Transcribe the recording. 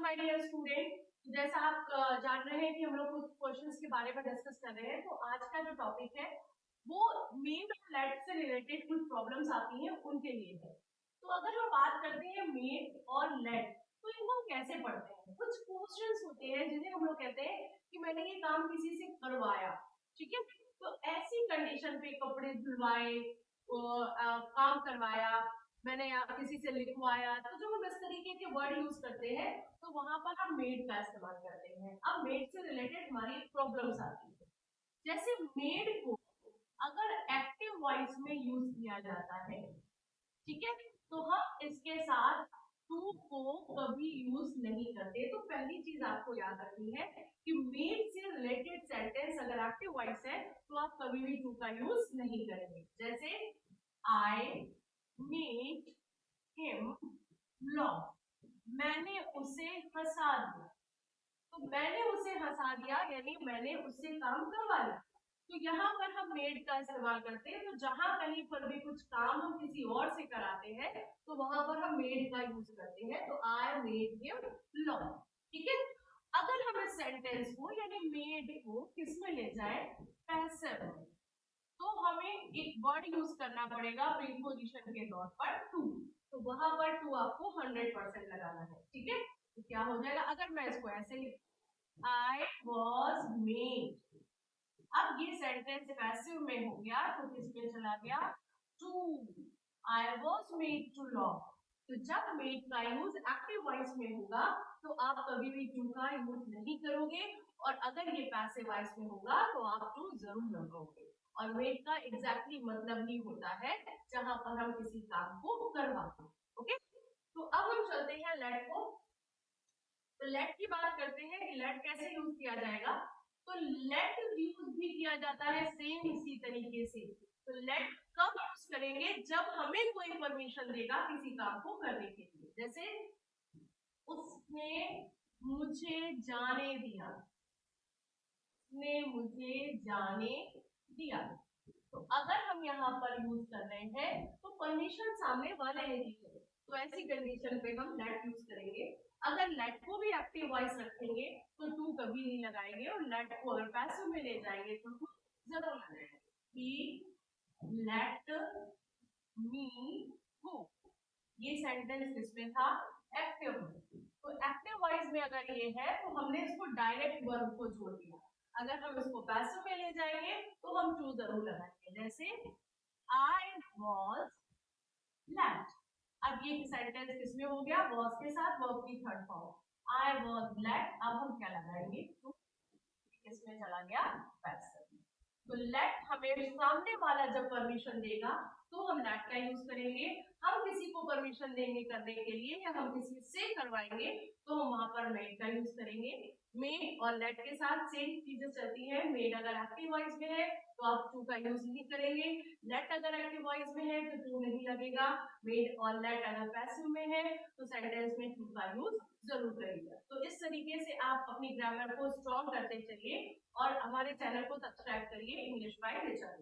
My dear student, जैसा आप जान रहे हैं कि हम लोग कुछ क्वेश्चंस के बारे में डिस्कस कर रहे हैं, तो आज का जो टॉपिक है वो मेड और लेट से रिलेटेड कुछ प्रॉब्लम्स आती हैं उनके लिए है। तो अगर हम बात करते हैं मेड और लेट, तो इनको हम कैसे पढ़ते हैं? कुछ क्वेश्चंस होते हैं जिन्हें हम लोग कहते हैं कि मैंने ये काम किसी से करवाया, ठीक है। तो ऐसी कंडीशन पे कपड़े धुलवाए, काम करवाया, मैंने किसी से लिखवाया, तो जब हम इस तरीके के वर्ड यूज करते हैं तो वहां पर हम मेड का इस्तेमाल करते हैं। अब मेड से रिलेटेड हमारी प्रॉब्लम्स आती है। जैसे मेड को अगर एक्टिव वॉइस में यूज किया जाता है, ठीक है, तो हम इसके साथ टू को कभी यूज नहीं करते। तो पहली चीज आपको याद रखनी है कि मेड से रिलेटेड सेंटेंस अगर एक्टिव वॉइस है तो आप कभी भी टू का यूज नहीं करेंगे। जैसे आई मेड हिम laugh, मैंने उसे हंसा दिया। तो मैंने उसे हंसा दिया यानी मैंने उससे काम करवाया। तो यहाँ पर हम मेड का इस्तेमाल करते हैं। तो जहां कहीं पर भी कुछ काम हम किसी और से कराते हैं तो वहां पर हम मेड का यूज करते हैं। तो आई मेड हिम laugh, ठीक है। अगर हम इस सेंटेंस को यानी मेड को किस में ले जाए, पैसिव में, तो हमें एक वर्ड यूज करना पड़ेगा प्रीपोजिशन के तौर पर टू। तो वहां पर टू आपको 100% लगाना है, ठीक है। तो क्या हो जाएगा अगर मैं इसको ऐसे लिख आई वॉज मेड, अब ये सेंटेंस पैसिव में हो गया तो किस में चला गया, two. I was made to lock. तो जब मेड का यूज एक्टिव वॉइस में होगा तो आप कभी भी टू का यूज नहीं करोगे, और अगर ये पैसिव वॉइस में होगा तो आप टू जरूर लगाओगे। और मेड का एग्जैक्टली मतलब ही होता है जहां पर हम किसी काम को करवाते हैं, ओके। तो अब हम चलते हैं लेट को। तो लेट की बात करते हैं कि लेट कैसे यूज किया जाएगा। तो लेट यूज भी किया जाता है सेम इसी तरीके से। तो लेट कब यूज करेंगे, जब हमें कोई परमिशन देगा किसी काम को करने के लिए। जैसे उसने मुझे जाने दिया, उसने मुझे जाने दिया। तो अगर हम यहाँ पर यूज कर रहे हैं तो परमिशन सामने वाले ने दी है, तो ऐसी कंडीशन पे हम लेट यूज करेंगे। अगर लेट को भी एक्टिव वॉइस रखेंगे तो टू कभी नहीं लगाएंगे, और लेट को अगर पैसिव में ले जाएंगे तो टू जरूर लगाएंगे। ही लेट मी गो, ये सेंटेंस किसमें था, एक्टिव में। तो एक्टिव वॉइस में अगर ये है तो हमने इसको डायरेक्ट वर्ब को जोड़ दिया। अगर हम इसको पैसिव में ले जाएंगे तो हम टू जरूर लगाएंगे। जैसे आई वॉज लेट, अब ये सेंटेंस किसमें हो गया, वॉज के साथ वर्ब की third form. I was late, अब हम क्या लगाएंगे, टू, किसमें चला गया, पैसिव। तो लेट हमें सामने वाला जब परमिशन देगा तो हम लेट का यूज करेंगे। हम किसी को परमिशन देंगे करने के लिए या हम किसी से करवाएंगे तो हम वहां पर मेड का यूज करेंगे। मेड और लेट के साथ सेम चीजें चलती है। मेड अगर एक्टिव वॉइस में है तो आप टू का यूज नहीं करेंगे। लेट अगर एक्टिव वॉइस में है तो टू नहीं लगेगा। मेड और लेट अगर पैसिव में है तो सेंटेंस में टू का यूज जरूर करेगा। तो इस तरीके से आप अपनी ग्रामर को स्ट्रॉन्ग करते चलिए और हमारे चैनल को सब्सक्राइब करिए इंग्लिश बाय रिचा।